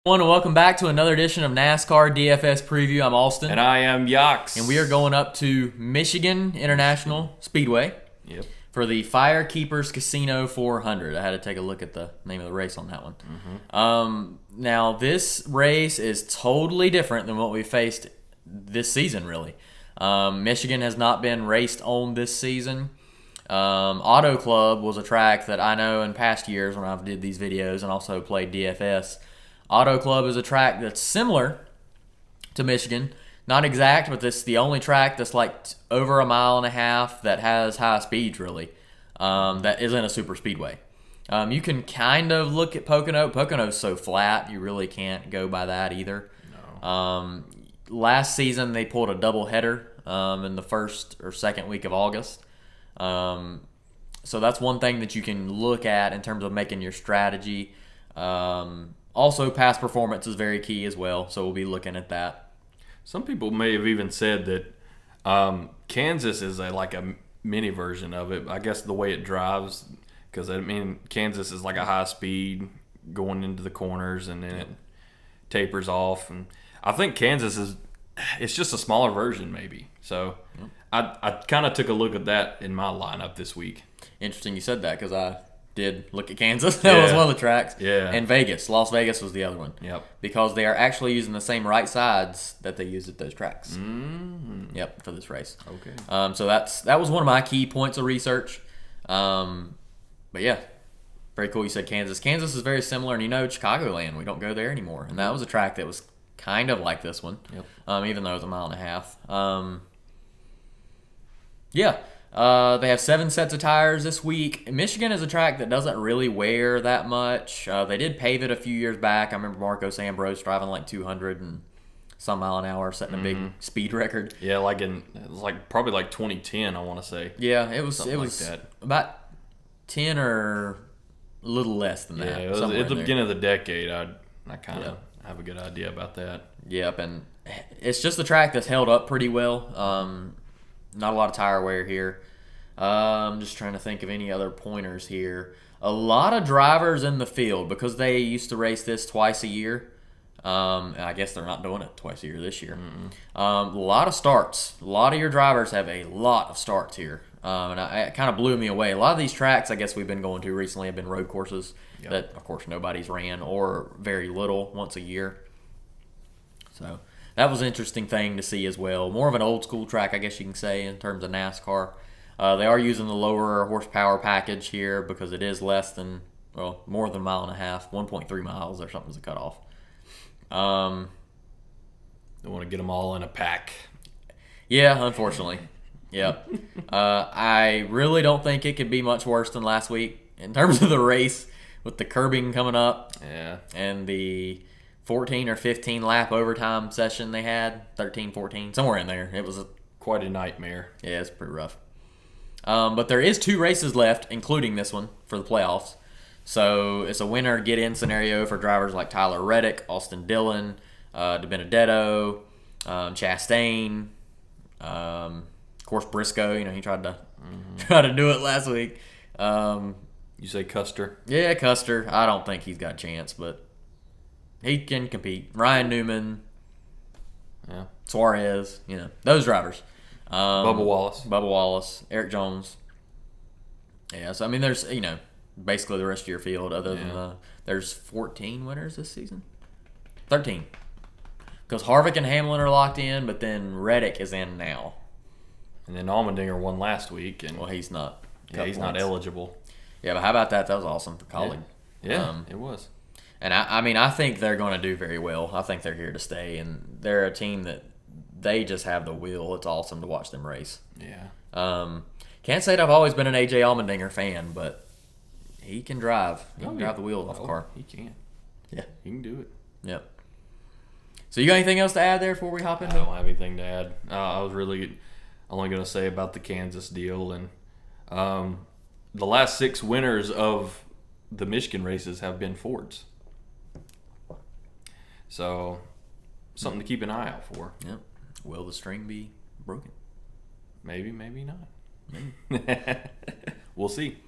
Everyone, and welcome back to another edition of NASCAR DFS Preview. I'm AustYn. And I am Yacs. And we are going up to Michigan International Speedway for the FireKeepers Casino 400. I had to take a look at the name of the race on that one. Now, this race is totally different than what we faced this season, really. Michigan has not been raced on this season. Auto Club was a track that I know in past years when I've did these videos and also played DFS. Auto Club is a track that's similar to Michigan. Not exact, but this is the only track that's like over 1.5 miles that has high speeds, really, that isn't a super speedway. You can kind of look at Pocono. Pocono's so flat, you really can't go by that either. No. Last season, they pulled a doubleheader in the first or second week of August. So that's one thing that you can look at in terms of making your strategy. Also, past performance is very key as well, so we'll be looking at that. Some people may have even said that Kansas is like a mini version of it. I guess the way it drives, because I mean Kansas is like a high speed going into the corners and then it tapers off. And I think Kansas it's just a smaller version maybe. So I kind of took a look at that in my lineup this week. Interesting you said that because I did look at Kansas. That was one of the tracks. Yeah. And Vegas. Las Vegas was the other one. Yep. Because they are actually using the same right sides that they used at those tracks. Mm-hmm. Yep, for this race. Okay. So that was one of my key points of research. But yeah, very cool you said Kansas. Kansas is very similar, and Chicagoland, we don't go there anymore. And that was a track that was kind of like this one, even though it was 1.5 miles. They have 7 sets of tires this week. Michigan is a track that doesn't really wear that much. They did pave it a few years back. I remember Marcos Ambrose driving like 200 and some mile an hour, setting a big speed record. Yeah, it was probably like 2010, I want to say. Yeah, it was Something like that. About 10 or a little less than that. Yeah, it was at the beginning of the decade. I kind of have a good idea about that. Yep, and it's just a track that's held up pretty well. Not a lot of tire wear here. I'm just trying to think of any other pointers here. A lot of drivers in the field because they used to race this twice a year. I guess they're not doing it twice a year this year. A lot of starts. A lot of your drivers have a lot of starts here. And it kind of blew me away. A lot of these tracks I guess we've been going to recently have been road courses that, of course, nobody's ran or very little once a year. So that was an interesting thing to see as well. More of an old school track, I guess you can say, in terms of NASCAR. They are using the lower horsepower package here because it is more than 1.5 miles, 1.3 miles or something's a cutoff. They want to get them all in a pack. Yeah, unfortunately. Yep. I really don't think it could be much worse than last week in terms of the race with the curbing coming up. Yeah. And the 14 or 15 lap overtime session they had, 13, 14, somewhere in there. It was quite a nightmare. Yeah, it's pretty rough. But there is 2 races left, including this one, for the playoffs. So it's a winner-get-in scenario for drivers like Tyler Reddick, Austin Dillon, DiBenedetto, Chastain, of course Briscoe. He tried to do it last week. You say Custer? Yeah, Custer. I don't think he's got a chance, but he can compete. Ryan Newman, Suarez, those drivers. Bubba Wallace, Eric Jones. Yeah, so I mean, there's basically the rest of your field. Other than there's 14 winners this season, 13, because Harvick and Hamlin are locked in, but then Reddick is in now, and then Allmendinger won last week, and he's not. Yeah, he's not eligible. Yeah, but how about that? That was awesome for Colleague. Yeah, it was. And I think they're going to do very well. I think they're here to stay, and they're a team that. They just have the wheel. It's awesome to watch them race. Yeah. Can't say that I've always been an AJ Allmendinger fan, but he can drive. He can drive the wheel off the car. He can. Yeah. He can do it. Yep. So you got anything else to add there before we hop into? I don't have anything to add. I was really only going to say about the Kansas deal. And the last 6 winners of the Michigan races have been Fords. So something to keep an eye out for. Yep. Will the string be broken? Maybe, maybe not. Maybe. We'll see.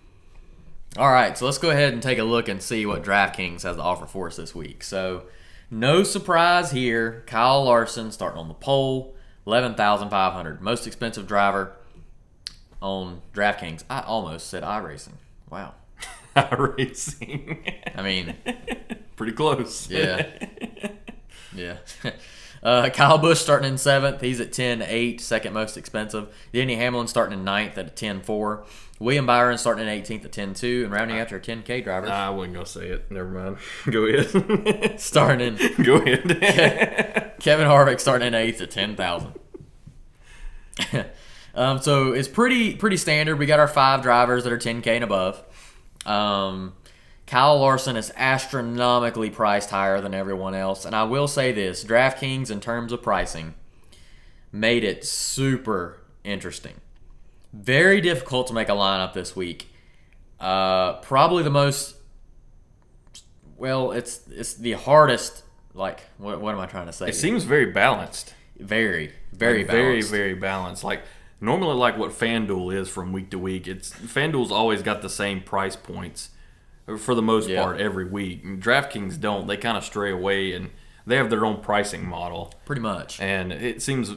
All right, so let's go ahead and take a look and see what DraftKings has to offer for us this week. So No surprise here. Kyle Larson starting on the pole, 11,500. Most expensive driver on DraftKings. I almost said iRacing. Wow. iRacing. I mean, pretty close. Yeah. Yeah. Kyle Busch starting in 7th. He's at 10.8, second most expensive. Denny Hamlin starting in 9th at 10.4. William Byron starting in 18th at 10.2. And rounding out your 10K drivers. I wasn't going to say it. Never mind. Go ahead. Starting in. Go ahead. Kevin Harvick starting in 8th at 10,000. So it's pretty standard. We got our 5 drivers that are 10K and above. Kyle Larson is astronomically priced higher than everyone else. And I will say this, DraftKings in terms of pricing made it super interesting. Very difficult to make a lineup this week. Probably the most, well, it's the hardest, like, what am I trying to say? It seems very balanced. Very balanced. Very, very balanced. Like, normally like what Fanduel is from week to week, Fanduel's always got the same price points for the most part every week. And DraftKings don't. They kind of stray away and they have their own pricing model. Pretty much. And it seems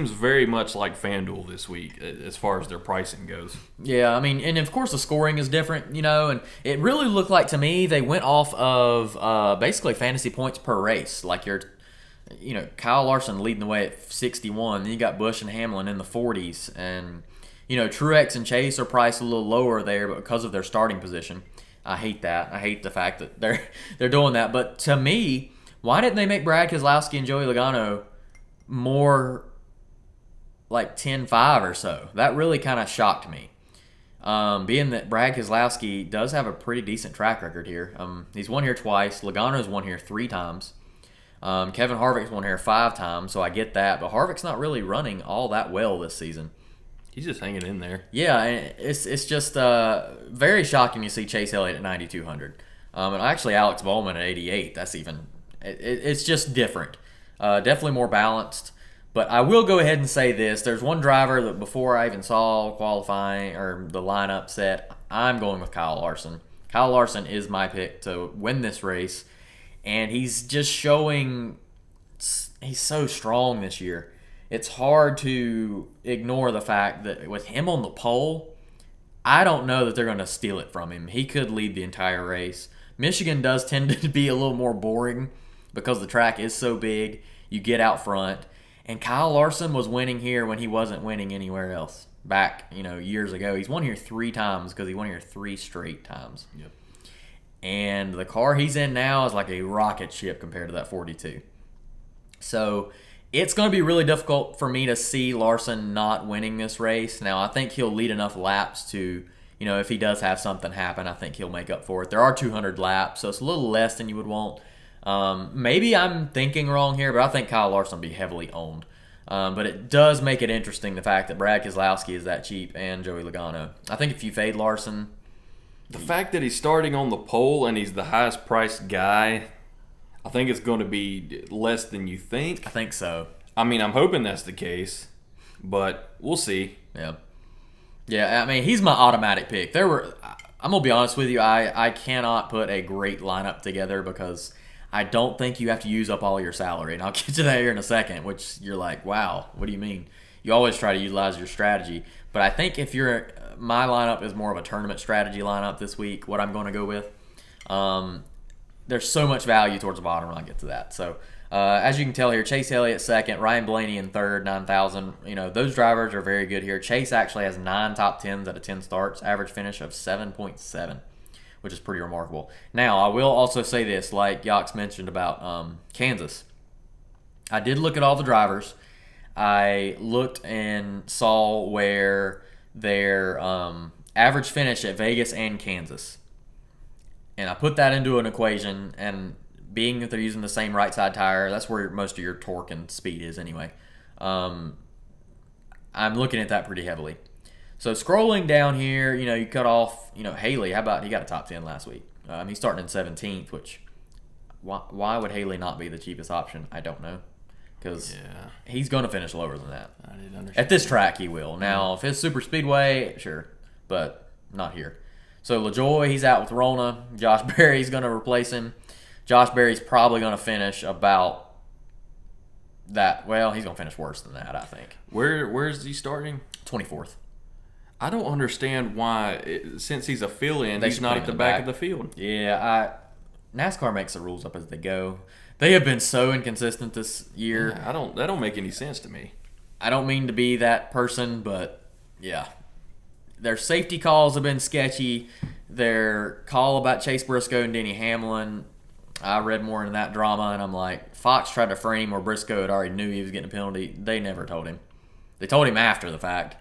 very much like Fanduel this week as far as their pricing goes. Yeah, I mean, and of course the scoring is different, and it really looked like to me they went off of basically fantasy points per race. Like Kyle Larson leading the way at 61. Then you got Busch and Hamlin in the 40s. And, Truex and Chase are priced a little lower there because of their starting position. I hate that. I hate the fact that they're doing that. But to me, why didn't they make Brad Keselowski and Joey Logano more like 10-5 or so? That really kind of shocked me. Being that Brad Keselowski does have a pretty decent track record here. He's won here twice. Logano's won here 3 times. Kevin Harvick's won here 5 times, so I get that. But Harvick's not really running all that well this season. He's just hanging in there. Yeah, and it's just very shocking to see Chase Elliott at 9,200. And actually Alex Bowman at 88. That's even... It's just different. Definitely more balanced. But I will go ahead and say this. There's one driver that before I even saw qualifying or the lineup set, I'm going with Kyle Larson. Kyle Larson is my pick to win this race. And he's just showing he's so strong this year. It's hard to ignore the fact that with him on the pole, I don't know that they're going to steal it from him. He could lead the entire race. Michigan does tend to be a little more boring because the track is so big. You get out front. And Kyle Larson was winning here when he wasn't winning anywhere else. Back, years ago. He's won here 3 times because he won here 3 straight times. Yep. And the car he's in now is like a rocket ship compared to that 42. So it's going to be really difficult for me to see Larson not winning this race. Now, I think he'll lead enough laps to, if he does have something happen, I think he'll make up for it. There are 200 laps, so it's a little less than you would want. Maybe I'm thinking wrong here, but I think Kyle Larson will be heavily owned. But it does make it interesting, the fact that Brad Keselowski is that cheap and Joey Logano. I think if you fade Larson... The fact that he's starting on the pole and he's the highest priced guy, I think it's going to be less than you think. I think so. I mean, I'm hoping that's the case, but we'll see. Yeah. Yeah, I mean, he's my automatic pick. I'm going to be honest with you, I cannot put a great lineup together because I don't think you have to use up all your salary. And I'll get to that here in a second, which you're like, wow, what do you mean? You always try to utilize your strategy. But I think if my lineup is more of a tournament strategy lineup this week, what I'm going to go with, there's so much value towards the bottom when I get to that. So, as you can tell here, Chase Elliott second, Ryan Blaney in third, 9,000. Those drivers are very good here. Chase actually has 9 top 10s out of 10 starts, average finish of 7.7, which is pretty remarkable. Now, I will also say this, like Yachts mentioned about Kansas. I did look at all the drivers. I looked and saw where their average finish at Vegas and Kansas. And I put that into an equation, and being that they're using the same right side tire, that's where most of your torque and speed is anyway. I'm looking at that pretty heavily. So scrolling down here, you cut off, Haley. How about he got a top 10 last week? He's starting in 17th, which why would Haley not be the cheapest option? I don't know. Because he's going to finish lower than that. I didn't understand. At this track, he will. Now, if it's super speedway, sure, but not here. So LaJoy, he's out with Rona. Josh Berry's going to replace him. Josh Berry's probably going to finish about that. Well, he's going to finish worse than that, I think. Where is he starting? 24th. I don't understand why, since he's a fill-in, he's not at the back of the field. Yeah, NASCAR makes the rules up as they go. They have been so inconsistent this year. Yeah, that don't make any sense to me. I don't mean to be that person, but yeah. Their safety calls have been sketchy. Their call about Chase Briscoe and Denny Hamlin, I read more into that drama, and I'm like, Fox tried to frame where Briscoe had already knew he was getting a penalty. They never told him. They told him after the fact.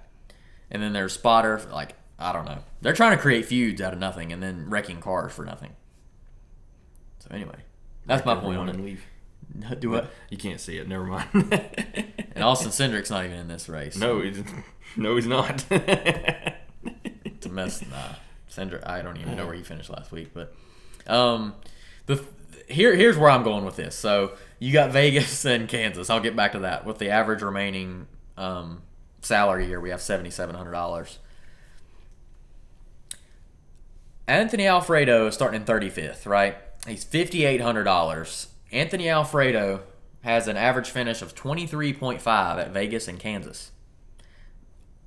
And then their spotter, like, I don't know. They're trying to create feuds out of nothing and then wrecking cars for nothing. So anyway, that's my point on it. Leave. Do what? You can't see it. Never mind. And Austin Cindric's not even in this race. No, he's not. It's a mess. Nah, Cindric, I don't even know where he finished last week. But here's where I'm going with this. So you got Vegas and Kansas. I'll get back to that. With the average remaining salary here, we have $7,700. Anthony Alfredo is starting in 35th, right? He's $5,800. Anthony Alfredo has an average finish of 23.5 at Vegas and Kansas.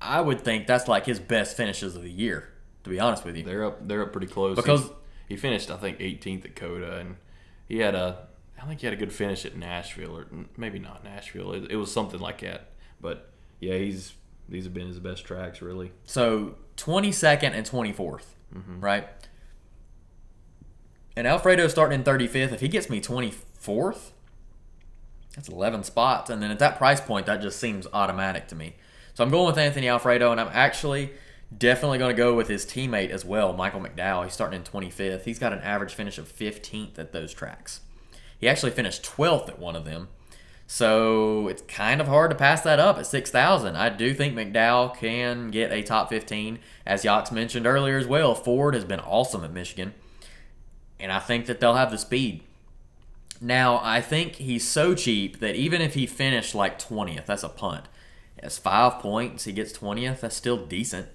I would think that's like his best finishes of the year, to be honest with you. They're up pretty close. Because he finished, I think, 18th at Coda, and I think he had a good finish at Nashville, or maybe not Nashville. It was something like that. But yeah, these have been his best tracks, really. So 22nd and 24th, right? And Alfredo's starting in 35th. If he gets me 24th, that's 11 spots. And then at that price point, that just seems automatic to me. So I'm going with Anthony Alfredo, and I'm actually definitely going to go with his teammate as well, Michael Mcdowell. He's starting in 25th. He's got an average finish of 15th at those tracks. He actually finished 12th at one of them. So it's kind of hard to pass that up at 6,000. I do think McDowell can get a top 15. As Yachts mentioned earlier as well, Ford has been awesome at Michigan. And I think that they'll have the speed. Now, I think he's so cheap that even if he finished like 20th, that's a punt. That's 5 points. He gets 20th. That's still decent.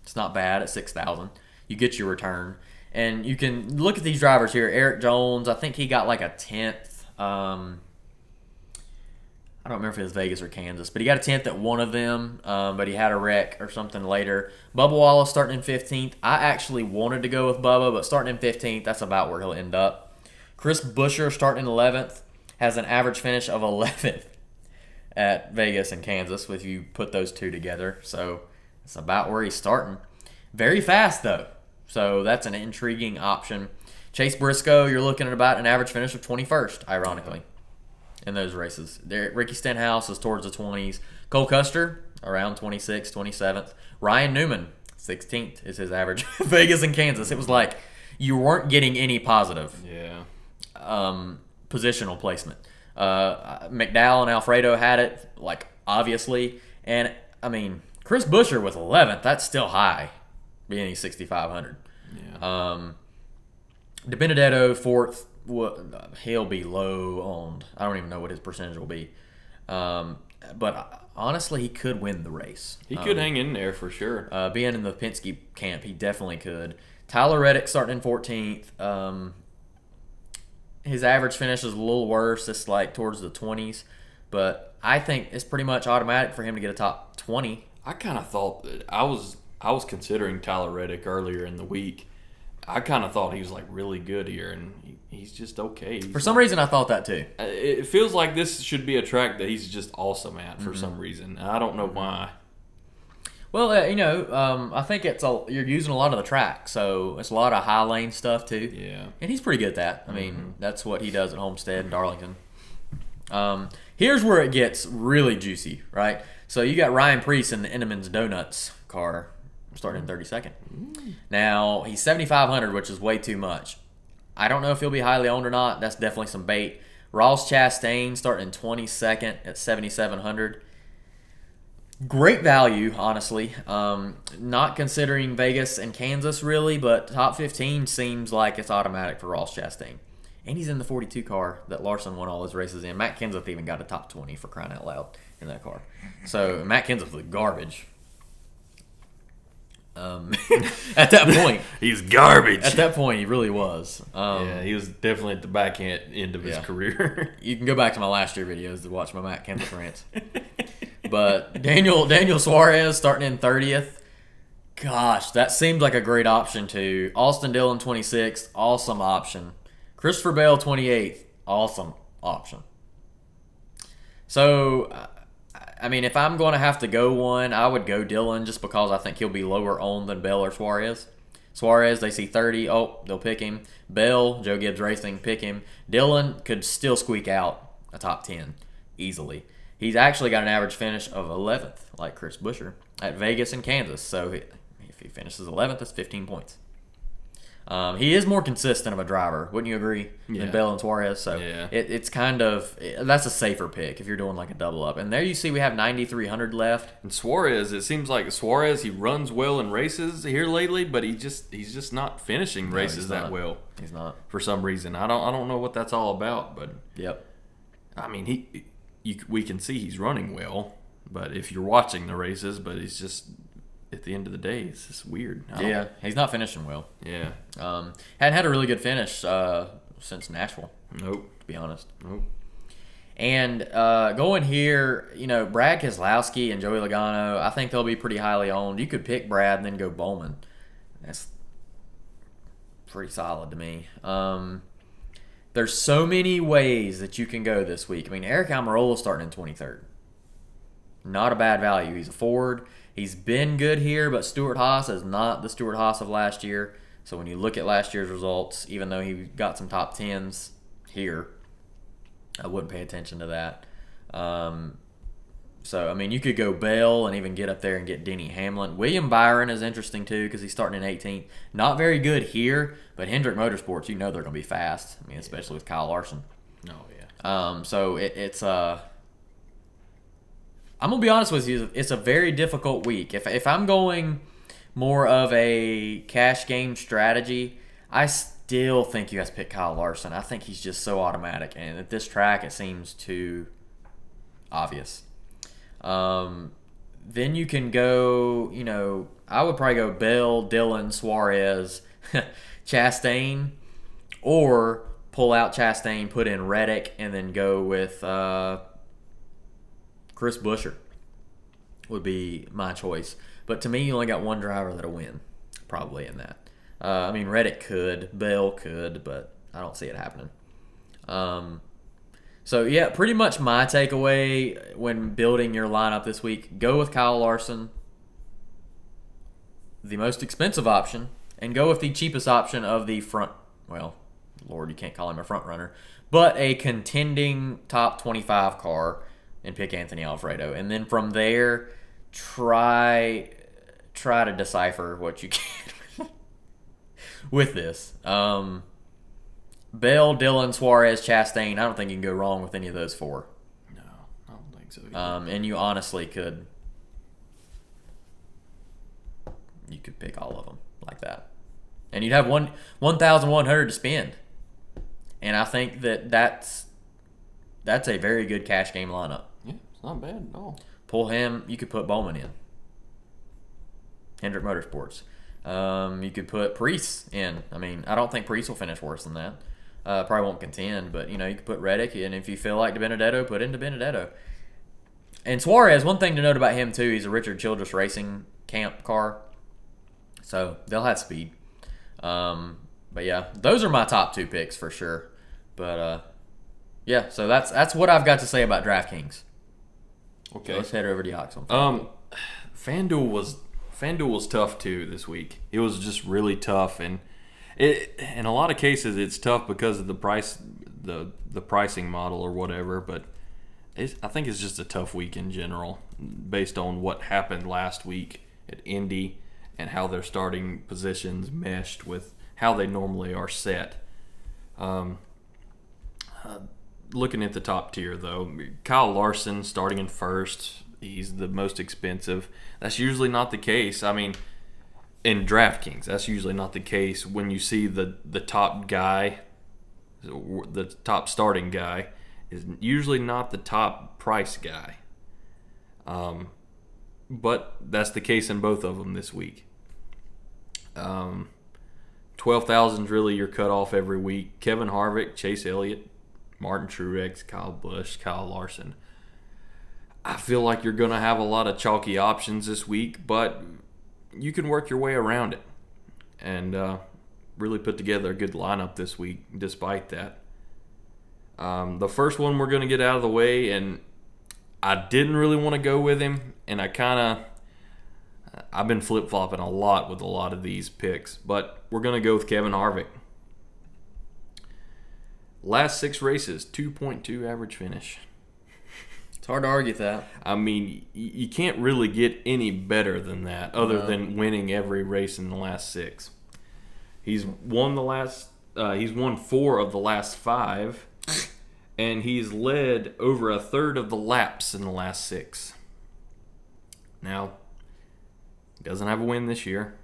It's not bad at 6,000. You get your return. And you can look at these drivers here. Eric Jones, I think he got like a 10th. I don't remember if it was Vegas or Kansas, but he got a 10th at one of them, but he had a wreck or something later. Bubba Wallace starting in 15th. I actually wanted to go with Bubba, but starting in 15th, that's about where he'll end up. Chris Buescher starting in 11th, has an average finish of 11th at Vegas and Kansas, if you put those two together. So it's about where he's starting. Very fast, though. So that's an intriguing option. Chase Briscoe, you're looking at about an average finish of 21st, ironically, in those races. Ricky Stenhouse is towards the 20s. Cole Custer, around 26th, 27th. Ryan Newman, 16th is his average. Vegas and Kansas. It was like you weren't getting any positive positional placement. McDowell and Alfredo had it, like, obviously. And, I mean, Chris Buescher with 11th, that's still high, being he's 6,500. Yeah. DiBenedetto, 4th. He'll be low owned. I don't even know what his percentage will be. But honestly, he could win the race. He could hang in there for sure. Being in the Penske camp, he definitely could. Tyler Reddick starting in 14th. His average finish is a little worse. It's like towards the 20s. But I think it's pretty much automatic for him to get a top 20. I kind of thought that I was considering Tyler Reddick earlier in the week. I kind of thought he was like really good here, and he's just okay. For some reason, I thought that too. It feels like this should be a track that he's just awesome at for some reason. I don't know why. Well, I think you're using a lot of the track, so it's a lot of high lane stuff too. Yeah, and he's pretty good at that. I mean, that's what he does at Homestead and Darlington. Here's where it gets really juicy, right? So you got Ryan Preece in the Entenmann's Donuts car, starting in 32nd. Now, he's 7,500, which is way too much. I don't know if he'll be highly owned or not. That's definitely some bait. Ross Chastain starting in 22nd at 7,700. Great value, honestly. Not considering Vegas and Kansas, really, but top 15 seems like it's automatic for Ross Chastain. And he's in the 42 car that Larson won all his races in. Matt Kenseth even got a top 20 for crying out loud in that car. So Matt Kenseth was garbage. At that point, he's garbage. At that point, he really was. Yeah, he was definitely at the back end of his career. You can go back to my last year videos to watch my Matt Kenseth rants. But Daniel Suarez starting in 30th. Gosh, that seemed like a great option too. Austin Dillon 26th, awesome option. Christopher Bell 28th, awesome option. So, I mean, if I'm going to have to go one, I would go Dillon just because I think he'll be lower owned than Bell or Suarez. Suarez, they see 30, they'll pick him. Bell, Joe Gibbs Racing, pick him. Dillon could still squeak out a top 10 easily. He's actually got an average finish of 11th, like Chris Buescher, at Vegas and Kansas. So if he finishes 11th, that's 15 points. He is more consistent of a driver, wouldn't you agree, than Bell and Suarez? So it's kind of that's a safer pick if you're doing like a double up. And there you see we have 9,300 left. And Suarez, it seems like Suarez, he runs well in races here lately, but he's just not finishing races that well. He's not for some reason. I don't know what that's all about, but yep. I mean we can see he's running well, but if you're watching the races, but he's just. At the end of the day, it's just weird. Yeah, he's not finishing well. Yeah. Hadn't had a really good finish since Nashville. Nope. To be honest. Nope. And going here, Brad Keselowski and Joey Logano, I think they'll be pretty highly owned. You could pick Brad and then go Bowman. That's pretty solid to me. There's so many ways that you can go this week. I mean, Eric Almirola's starting in 23rd. Not a bad value. He's a Ford. He's been good here, but Stewart Haas is not the Stewart Haas of last year. So when you look at last year's results, even though he got some top 10s here, I wouldn't pay attention to that. So, I mean, you could go Bell and even get up there and get Denny Hamlin. William Byron is interesting, too, because he's starting in 18th. Not very good here, but Hendrick Motorsports, they're going to be fast. I mean, especially with Kyle Larson. Oh, yeah. So it's I'm going to be honest with you. It's a very difficult week. If I'm going more of a cash game strategy, I still think you have to pick Kyle Larson. I think he's just so automatic. And at this track, it seems too obvious. Then you can go, I would probably go Bell, Dillon, Suarez, Chastain, or pull out Chastain, put in Reddick, and then go with Chris Buescher would be my choice. But to me, you only got one driver that'll win, probably in that. I mean, Reddick could, Bell could, but I don't see it happening. So, yeah, pretty much my takeaway when building your lineup this week, go with Kyle Larson, the most expensive option, and go with the cheapest option of the front, well, Lord, you can't call him a front runner, but a contending top 25 car, and pick Anthony Alfredo. And then from there, try to decipher what you can with this. Bell, Dillon, Suarez, Chastain, I don't think you can go wrong with any of those four. No, I don't think so either. And you honestly could pick all of them like that. And you'd have 1,100 to spend. And I think that's a very good cash game lineup. Yeah, it's not bad at all. Pull him. You could put Bowman in. Hendrick Motorsports. You could put Preece in. I mean, I don't think Preece will finish worse than that. Probably won't contend, but you could put Reddick, and if you feel like DiBenedetto, put in DiBenedetto. And Suarez, one thing to note about him too, he's a Richard Childress Racing camp car, so they'll have speed. But yeah, those are my top two picks for sure. But yeah, so that's what I've got to say about DraftKings. Okay, so let's head over to Yachts on FanDuel was tough too this week. It was just really tough, and in a lot of cases it's tough because of the price, the pricing model or whatever. But I think it's just a tough week in general, based on what happened last week at Indy and how their starting positions meshed with how they normally are set. Looking at the top tier, though, Kyle Larson starting in first. He's the most expensive. That's usually not the case. I mean, in DraftKings, that's usually not the case when you see the top guy, the top starting guy, is usually not the top price guy. But that's the case in both of them this week. 12,000 is really your cutoff every week. Kevin Harvick, Chase Elliott, Martin Truex, Kyle Busch, Kyle Larson. I feel like you're going to have a lot of chalky options this week, but you can work your way around it and really put together a good lineup this week despite that. The first one we're going to get out of the way, and I didn't really want to go with him, and I've been flip-flopping a lot with a lot of these picks, but we're going to go with Kevin Harvick. Last 6 races, 2.2 average finish. It's hard to argue with that. I mean, you can't really get any better than that other than winning every race in the last 6. He's won 4 of the last 5, and he's led over a third of the laps in the last 6. Now, he doesn't have a win this year.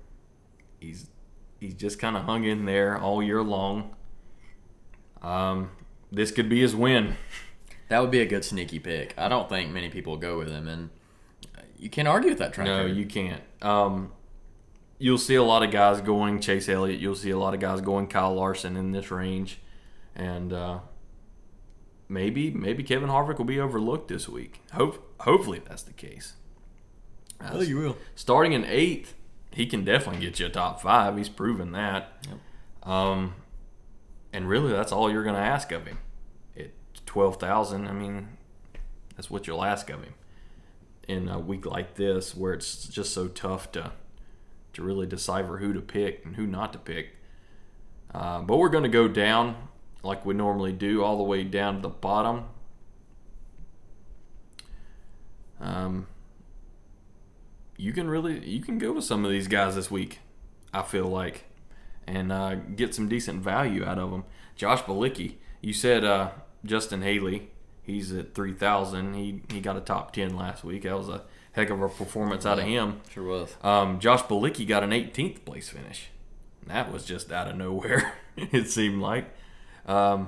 He's just kind of hung in there all year long. This could be his win. That would be a good sneaky pick. I don't think many people go with him, and you can't argue with that track record. No, you can't. You'll see a lot of guys going Chase Elliott. You'll see a lot of guys going Kyle Larson in this range, and maybe Kevin Harvick will be overlooked this week. Hopefully that's the case. I think you will. Starting in 8th, he can definitely get you a top 5. He's proven that. Yep. And really, that's all you're going to ask of him. At 12,000, I mean, that's what you'll ask of him in a week like this, where it's just so tough to really decipher who to pick and who not to pick. But we're going to go down like we normally do, all the way down to the bottom. You can go with some of these guys this week, I feel like, and get some decent value out of them. Josh Bilicki, you said Justin Haley, he's at 3,000. He got a top 10 last week. That was a heck of a performance out of him. Sure was. Josh Bilicki got an 18th place finish. That was just out of nowhere, it seemed like. But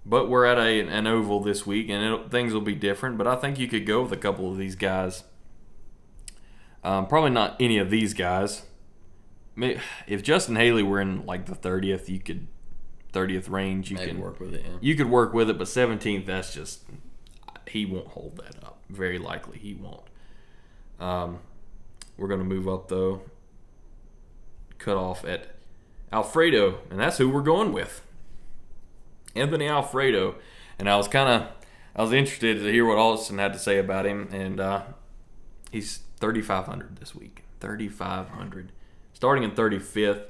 we're at an oval this week, and things will be different. But I think you could go with a couple of these guys. Probably not any of these guys. If Justin Haley were in like the 30th range, you can work with it. Yeah. You could work with it, but 17th, that's just, he won't hold that up. Very likely he won't. We're going to move up though. Cut off at Alfredo, and that's who we're going with. Anthony Alfredo, and I was interested to hear what AustYn had to say about him, and he's 3,500 this week. 3,500. Starting in 35th.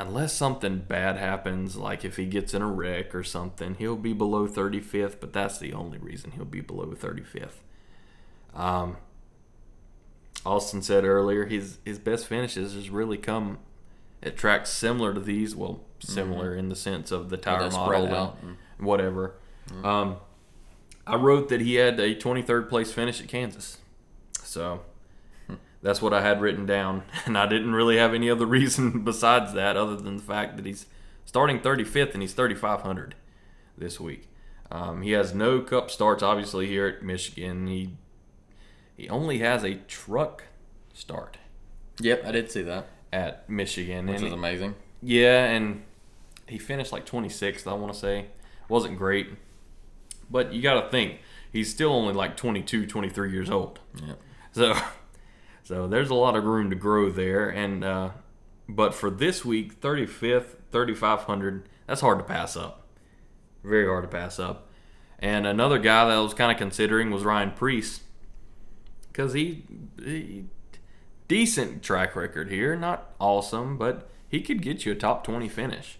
Unless something bad happens, like if he gets in a wreck or something, he'll be below 35th, but that's the only reason he'll be below 35th. AustYn said earlier his best finishes has really come at tracks similar to these. Well, similar in the sense of the tire model and whatever. Mm-hmm. I wrote that he had a 23rd place finish at Kansas. So that's what I had written down. And I didn't really have any other reason besides that, other than the fact that he's starting 35th and he's 3,500 this week. He has no cup starts, obviously, here at Michigan. He only has a truck start. Yep, I did see that. At Michigan. Which is amazing. Yeah, and he finished like 26th, I want to say. Wasn't great. But you got to think, he's still only like 22, 23 years old. Yep. So there's a lot of room to grow there. And but for this week, 35th, 3,500, that's hard to pass up. Very hard to pass up. And another guy that I was kind of considering was Ryan Preece. Because he decent track record here. Not awesome, but he could get you a top 20 finish.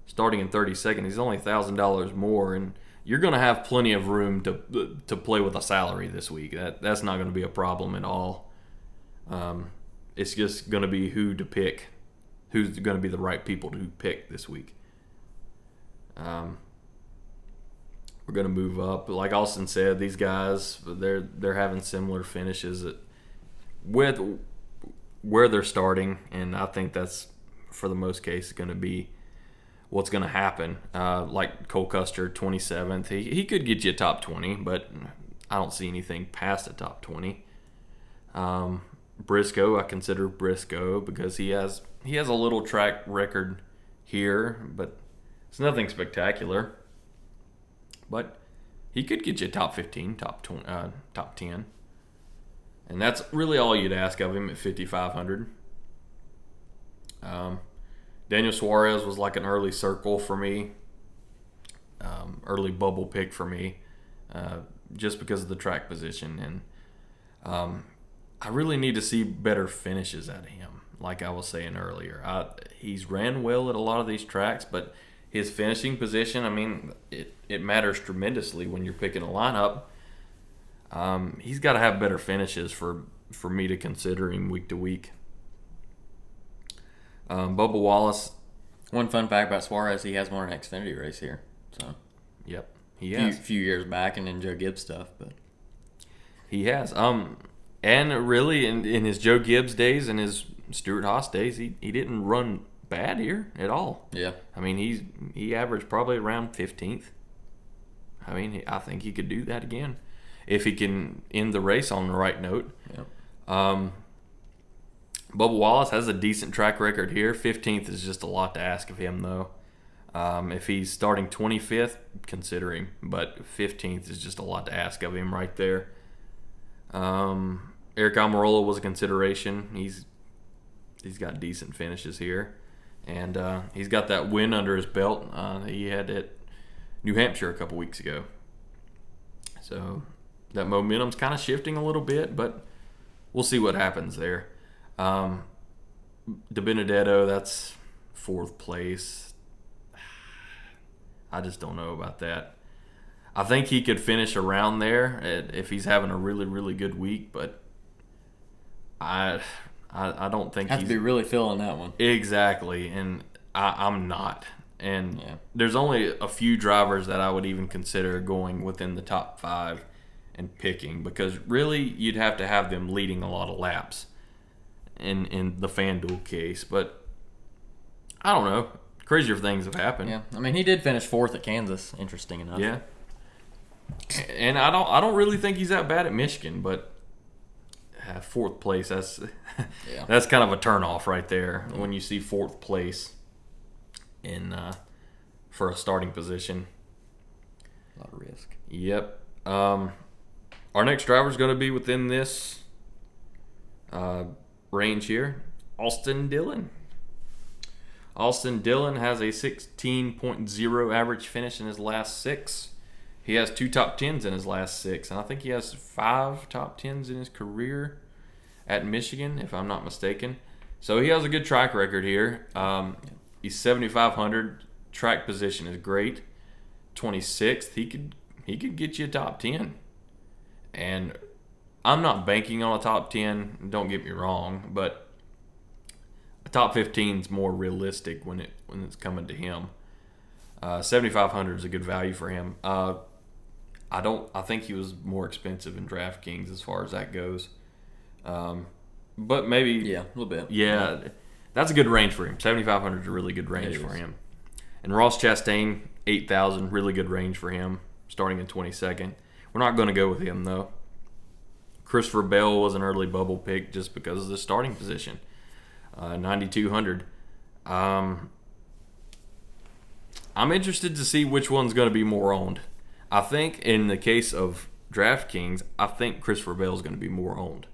Starting in 32nd, he's only $1,000 more, and you're going to have plenty of room to play with a salary this week. That's not going to be a problem at all. It's just going to be who to pick, who's going to be the right people to pick this week. We're going to move up. Like AustYn said, these guys, they're having similar finishes with where they're starting, and I think that's, for the most case, going to be what's going to happen. Like Cole Custer, 27th. He could get you a top 20, but I don't see anything past the top 20. Briscoe, I consider Briscoe because he has a little track record here, but it's nothing spectacular. But he could get you top 15, top 20, top 10. And that's really all you'd ask of him at 5,500. Daniel Suarez was like an early circle for me, early bubble pick for me, just because of the track position. And I really need to see better finishes out of him, like I was saying earlier. He's ran well at a lot of these tracks, but his finishing position, I mean, it matters tremendously when you're picking a lineup. He's got to have better finishes for me to consider him week to week. Bubba Wallace. One fun fact about Suarez, he has won an Xfinity race here. So, yep, he has. A few years back, and then Joe Gibbs stuff, but he has. And really, in his Joe Gibbs days and his Stuart Haas days, he didn't run bad here at all. Yeah. I mean, he averaged probably around 15th. I mean, I think he could do that again if he can end the race on the right note. Yeah. Bubba Wallace has a decent track record here. 15th is just a lot to ask of him, though. If he's starting 25th, consider him. But 15th is just a lot to ask of him right there. Eric Almirola was a consideration. He's got decent finishes here. And he's got that win under his belt he had at New Hampshire a couple weeks ago. So that momentum's kind of shifting a little bit, but we'll see what happens there. DiBenedetto, that's 4th place. I just don't know about that. I think he could finish around there if he's having a really, really good week, but I don't think have to be really feeling that one. Exactly, and I'm not. And there's only a few drivers that I would even consider going within the top 5 and picking, because really you'd have to have them leading a lot of laps in the Fanduel case. But I don't know. Crazier things have happened. Yeah, I mean, he did finish 4th at Kansas, interesting enough. Yeah. And I don't really think he's that bad at Michigan, but 4th place, that's kind of a turnoff right there when you see 4th place in for a starting position. A lot of risk. Yep. Our next driver is going to be within this range here. AustYn Dillon. AustYn Dillon has a 16.0 average finish in his last 6. He has 2 top 10s in his last 6, and I think he has 5 top 10s in his career at Michigan, if I'm not mistaken. So he has a good track record here. He's 7,500. Track position is great. 26th. He could get you a top 10. And I'm not banking on a top 10. Don't get me wrong, but a top 15 is more realistic when it's coming to him. 7,500 is a good value for him. I think he was more expensive in DraftKings as far as that goes. But maybe a little bit. Yeah, that's a good range for him. 7,500 is a really good range for him. And Ross Chastain, 8,000, really good range for him, starting in 22nd. We're not going to go with him though. Christopher Bell was an early bubble pick just because of the starting position. 9,200. I'm interested to see which one's going to be more owned. I think in the case of DraftKings, I think Christopher Bell is going to be more owned.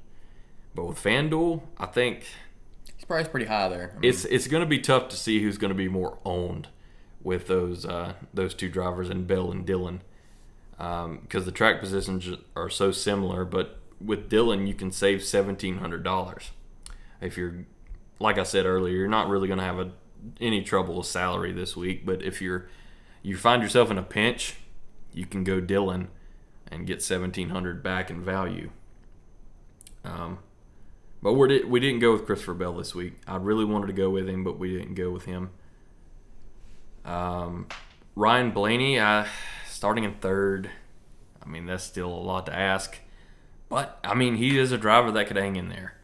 But with FanDuel, I think his price pretty high there. I mean, it's going to be tough to see who's going to be more owned with those 2 drivers in Bell and Dillon, because the track positions are so similar. But with Dillon, you can save $1,700 if you're, like I said earlier, you're not really going to have any trouble with salary this week. But if you find yourself in a pinch, you can go Dillon and get $1,700 back in value. But we didn't go with Christopher Bell this week. I really wanted to go with him, but we didn't go with him. Ryan Blaney, starting in 3rd. I mean, that's still a lot to ask. But, I mean, he is a driver that could hang in there.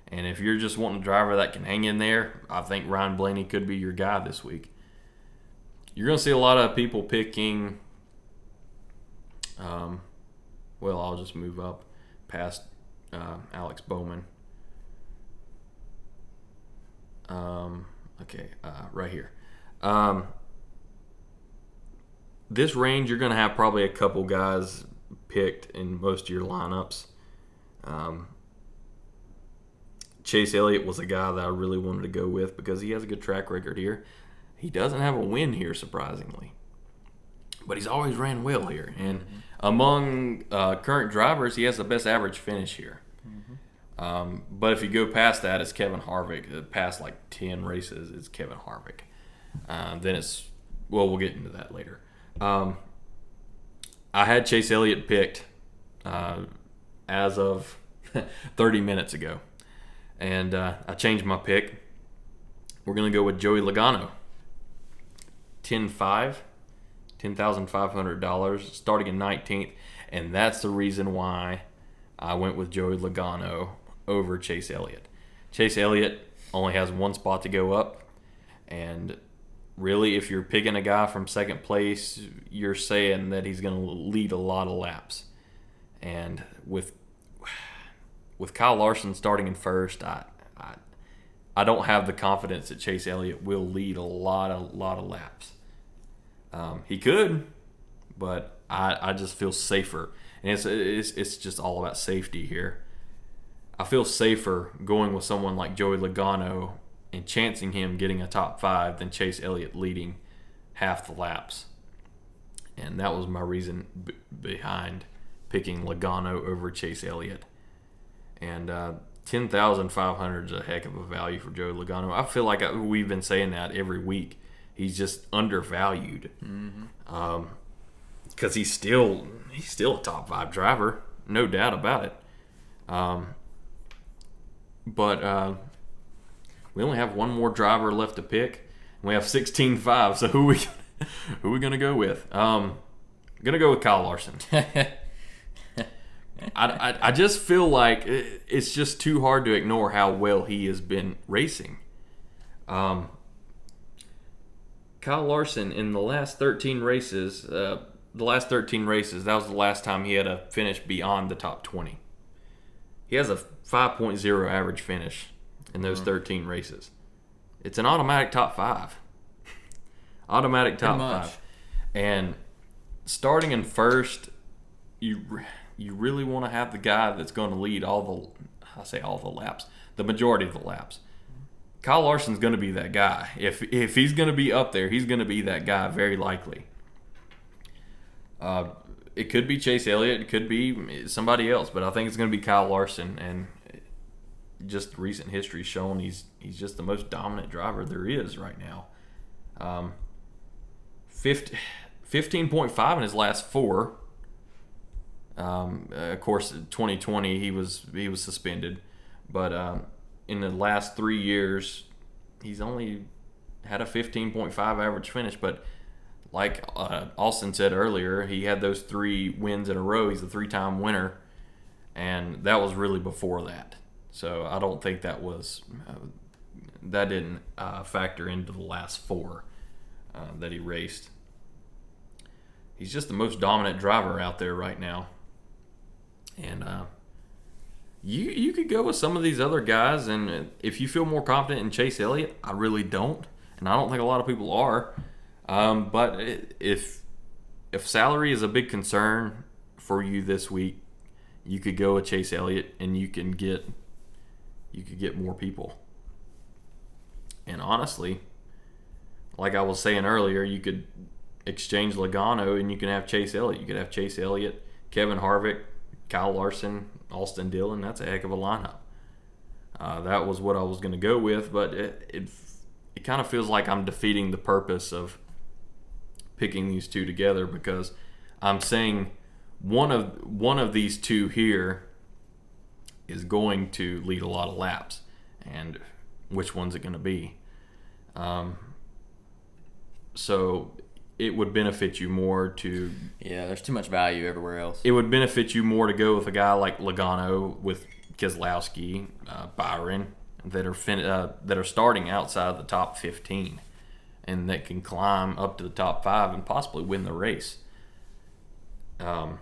And if you're just wanting a driver that can hang in there, I think Ryan Blaney could be your guy this week. You're going to see a lot of people picking... I'll just move up past Alex Bowman. Right here. This range, you're going to have probably a couple guys picked in most of your lineups. Chase Elliott was a guy that I really wanted to go with because he has a good track record here. He doesn't have a win here, surprisingly, but he's always ran well here. And among current drivers, he has the best average finish here. But if you go past that, it's Kevin Harvick. The past like 10 races, it's Kevin Harvick. Then it's, well, we'll get into that later. I had Chase Elliott picked as of 30 minutes ago. And I changed my pick. We're going to go with Joey Logano. $10,500, starting in 19th. And that's the reason why I went with Joey Logano over Chase Elliott. Chase Elliott only has one spot to go up. And really, if you're picking a guy from second place, you're saying that he's going to lead a lot of laps. And with Kyle Larson starting in first, I don't have the confidence that Chase Elliott will lead a lot of laps. He could, but I just feel safer, and it's just all about safety here. I feel safer going with someone like Joey Logano and chancing him getting a top 5 than Chase Elliott leading half the laps, and that was my reason behind picking Logano over Chase Elliott. And $10,500 is a heck of a value for Joey Logano. I feel like we've been saying that every week. He's just undervalued because he's still a top 5 driver, no doubt about it. But we only have one more driver left to pick. We have 16.5. So who we gonna go with? I'm gonna go with Kyle Larson. I just feel like it's just too hard to ignore how well he has been racing. Kyle Larson in the last 13 races, that was the last time he had a finish beyond the top 20. He has a 5.0 average finish in those 13 races. It's an automatic top 5. Automatic top 5. And starting in first, you really want to have the guy that's going to lead all the laps, the majority of the laps. Kyle Larson's going to be that guy. If he's going to be up there, he's going to be that guy, very likely. It could be Chase Elliott, it could be somebody else, but I think it's going to be Kyle Larson. And just recent history showing he's just the most dominant driver there is right now. 15.5 in his last 4. Of course, 2020 he was suspended, but in the last 3 years, he's only had a 15.5 average finish. But like Austin said earlier, he had those 3 wins in a row. He's a 3-time winner, and that was really before that. So I don't think that didn't factor into the last 4 that he raced. He's just the most dominant driver out there right now. And you could go with some of these other guys, and if you feel more confident in Chase Elliott, I really don't, and I don't think a lot of people are. But if salary is a big concern for you this week, you could go with Chase Elliott, and you could get more people. And honestly, like I was saying earlier, you could exchange Logano, and you can have Chase Elliott. You could have Chase Elliott, Kevin Harvick, Kyle Larson, Austin Dillon. That's a heck of a lineup. That was what I was going to go with, but it kind of feels like I'm defeating the purpose of picking these two together, because I'm saying one of these two here is going to lead a lot of laps, and which one's it going to be? So it would benefit you more to... Yeah, there's too much value everywhere else. It would benefit you more to go with a guy like Logano, with Keselowski, Byron, that are starting outside the top 15 and that can climb up to the top 5 and possibly win the race. Or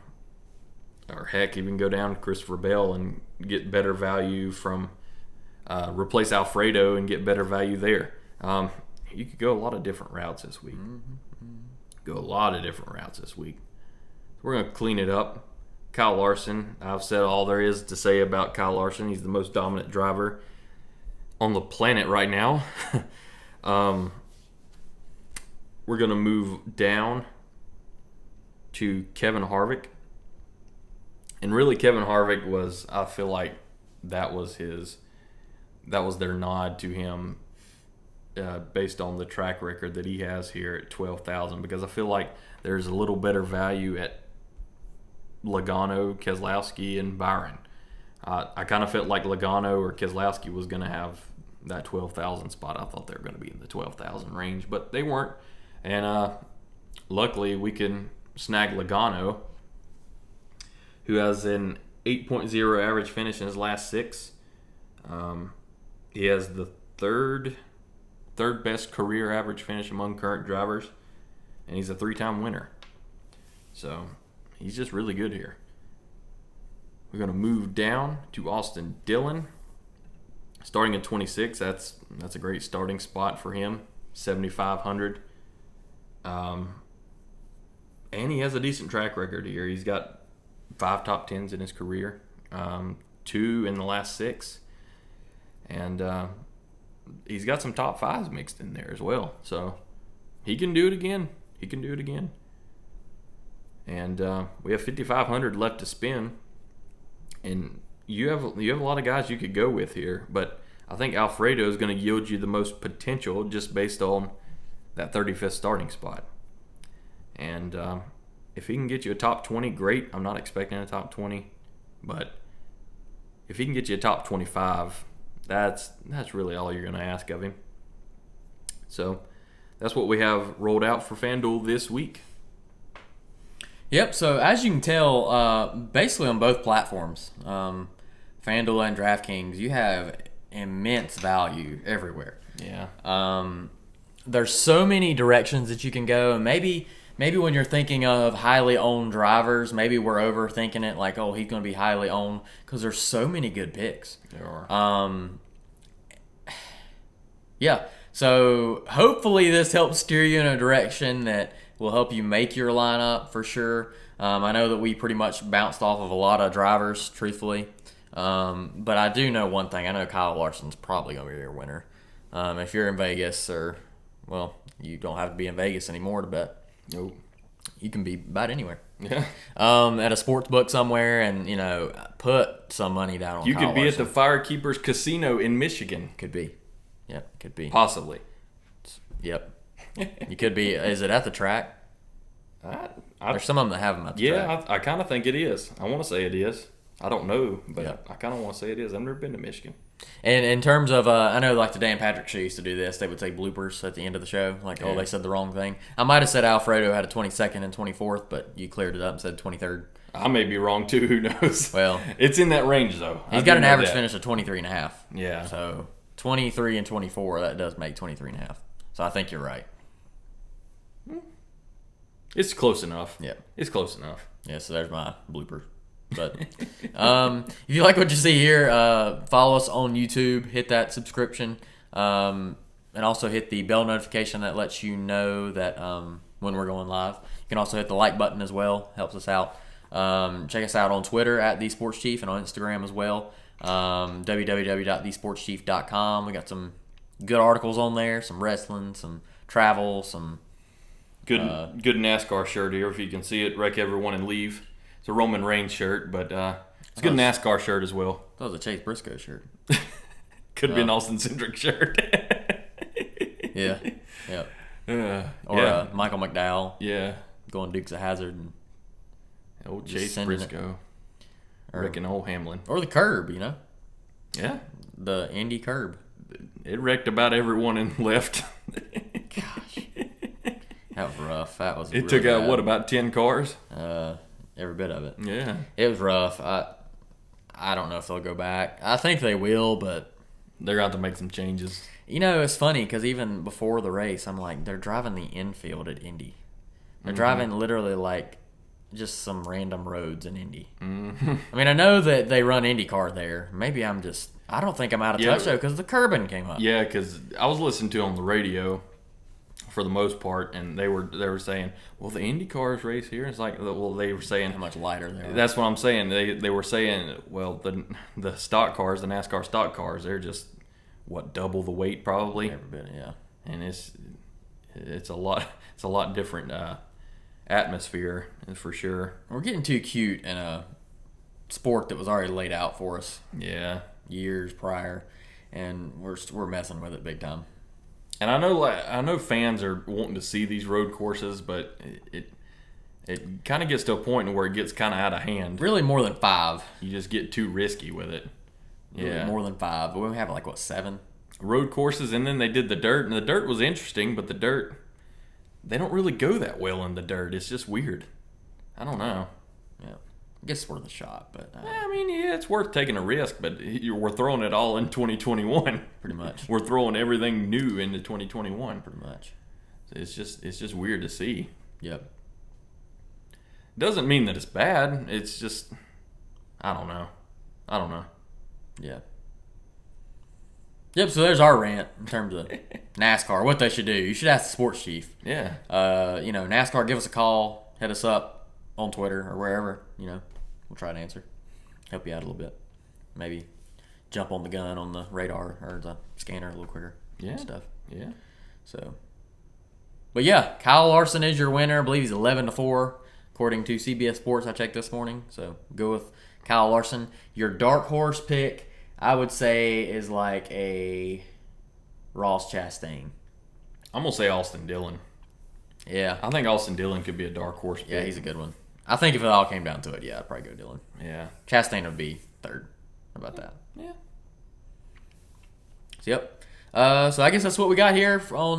heck, even go down to Christopher Bell and get better value from replace Alfredo and get better value there. You could go a lot of different routes this week. Go a lot of different routes this week. We're going to clean it up. Kyle Larson, I've said all there is to say about Kyle Larson. He's the most dominant driver on the planet right now. We're going to move down to Kevin Harvick. And really, Kevin Harvick was, I feel like that was their nod to him based on the track record that he has here at 12,000, because I feel like there's a little better value at Logano, Keselowski, and Byron. I kind of felt like Logano or Keselowski was going to have that 12,000 spot. I thought they were going to be in the 12,000 range, but they weren't. And luckily, we can snag Logano, who has an 8.0 average finish in his last 6. He has the third best career average finish among current drivers, and he's a 3-time winner. So he's just really good here. We're going to move down to Austin Dillon. Starting at 26, that's a great starting spot for him, 7,500. And he has a decent track record here. He's got 5 top 10s in his career, 2 in the last 6. And he's got some top 5s mixed in there as well. So he can do it again. And we have 5,500 left to spin. And you have a lot of guys you could go with here. But I think Alfredo is going to yield you the most potential just based on that 35th starting spot. And if he can get you a top 20, great. I'm not expecting a top 20. But if he can get you a top 25, that's really all you're going to ask of him. So that's what we have rolled out for Fanduel this week. Yep, so as you can tell, basically on both platforms, FanDuel and DraftKings, you have immense value everywhere. Yeah. There's so many directions that you can go, and maybe when you're thinking of highly owned drivers, maybe we're overthinking it, like, oh, he's going to be highly owned, because there's so many good picks. There are. Yeah, so hopefully this helps steer you in a direction that will help you make your lineup for sure. I know that we pretty much bounced off of a lot of drivers, truthfully. But I do know one thing. I know Kyle Larson's probably going to be your winner. If you're in Vegas, well, you don't have to be in Vegas anymore to bet. Nope. You can be about anywhere. Yeah. At a sports book somewhere and, put some money down on You Kyle could be Larson. at the FireKeepers Casino in Michigan. Could be. Yep, could be. Possibly. Yep. You could be. Is it at the track? There's some of them that have them at the track. Yeah, I kind of think it is. I want to say it is. I don't know, but Yep. I kind of want to say it is. I've never been to Michigan. And in terms of, I know like the Dan Patrick show used to do this. They would say bloopers at the end of the show. Like, oh, they said the wrong thing. I might have said Alfredo had a 22nd and 24th, but you cleared it up and said 23rd. I may be wrong too. Who knows? Well, it's in that range though. He's got an average finish of 23.5. Yeah. So 23 and 24, that does make 23.5. So I think you're right. It's close enough. Yeah. It's close enough. Yeah, so there's my blooper. But if you like what you see here, follow us on YouTube, hit that subscription, and also hit the bell notification that lets you know that when we're going live. You can also hit the like button as well, helps us out. Check us out on Twitter at TheSportsChief and on Instagram as well, www.thesportschief.com. We got some good articles on there, some wrestling, some travel, some good NASCAR shirt here if you can see it. Wreck everyone and leave. It's a Roman Reigns shirt, but it's a good NASCAR shirt as well. That was a Chase Briscoe shirt. Could be an Austin Cindric shirt. Yeah. Or yeah. Michael McDowell. Yeah. Going Dukes of Hazzard. And old Chase Briscoe. Wrecking old Hamlin. Or the curb, Yeah. The Indy curb. It wrecked about everyone and left. Gosh. That was rough. That was It really took out, bad. what, about 10 cars? Every bit of it. Yeah. It was rough. I don't know if they'll go back. I think they will, but they're going to have to make some changes. It's funny because even before the race, I'm like, they're driving the infield at Indy. They're driving literally like just some random roads in Indy. I mean, I know that they run IndyCar there. Maybe I I don't think I'm out of touch though, because the curbing came up. Yeah, because I was listening to it on the radio for the most part, and they were saying, well, the Indy cars race here. It's like, well, they were saying how much lighter they were. That's what I'm saying. They were saying, well, the stock cars, the NASCAR stock cars, they're just double the weight probably. Every bit, yeah. And it's a lot different atmosphere for sure. We're getting too cute in a sport that was already laid out for us. Yeah. Years prior, and we're messing with it big time. And I know fans are wanting to see these road courses, but it kind of gets to a point where it gets kind of out of hand. Really, more than 5. You just get too risky with it. Really Yeah, more than 5. But we have 7 road courses, and then they did the dirt, and the dirt was interesting, but the dirt, they don't really go that well in the dirt. It's just weird. I don't know. Yeah. I guess it's worth a shot, but I mean, yeah, it's worth taking a risk, but we're throwing it all in 2021. Pretty much. We're throwing everything new into 2021. Pretty much. It's just weird to see. Yep. Doesn't mean that it's bad. It's just, I don't know. Yeah. Yep. So there's our rant in terms of NASCAR. What they should do. You should ask the sports chief. Yeah. NASCAR. Give us a call. Hit us up on Twitter or wherever. We'll try to answer. Help you out a little bit. Maybe jump on the gun on the radar or the scanner a little quicker. Yeah. And stuff. Yeah. So, but yeah, Kyle Larson is your winner. I believe he's 11-4 according to CBS Sports. I checked this morning. So go with Kyle Larson. Your dark horse pick, I would say, is like a Ross Chastain. I'm gonna say AustYn Dillon. Yeah. I think AustYn Dillon could be a dark horse pick. Yeah, he's a good one. I think if it all came down to it, yeah, I'd probably go Dillon. Yeah. Chastain would be 3rd. How about that? Yeah. So, yep. So I guess that's what we got here on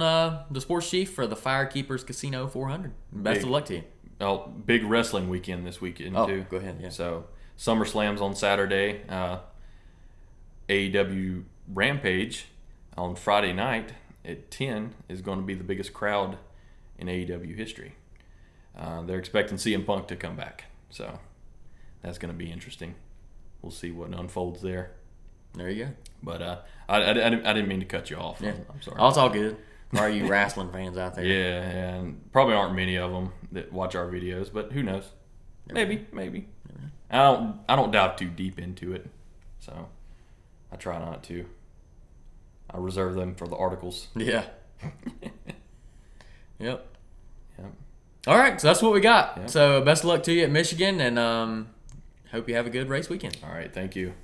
the Sports Chief for the FireKeepers Casino 400. Best of luck to you. Oh, big wrestling weekend this weekend too. Go ahead. Yeah. So SummerSlam's on Saturday. AEW Rampage on Friday night at 10 is going to be the biggest crowd in AEW history. They're expecting CM Punk to come back, so that's going to be interesting. We'll see what unfolds there. There you go. But I didn't mean to cut you off. Yeah. I'm sorry. Oh, it's all good. Are you wrestling fans out there? Yeah, and probably aren't many of them that watch our videos, but who knows? Maybe. I don't dive too deep into it, so I try not to. I reserve them for the articles. Yeah. Yep. All right, so that's what we got. Yep. So best of luck to you at Michigan, and hope you have a good race weekend. All right, thank you.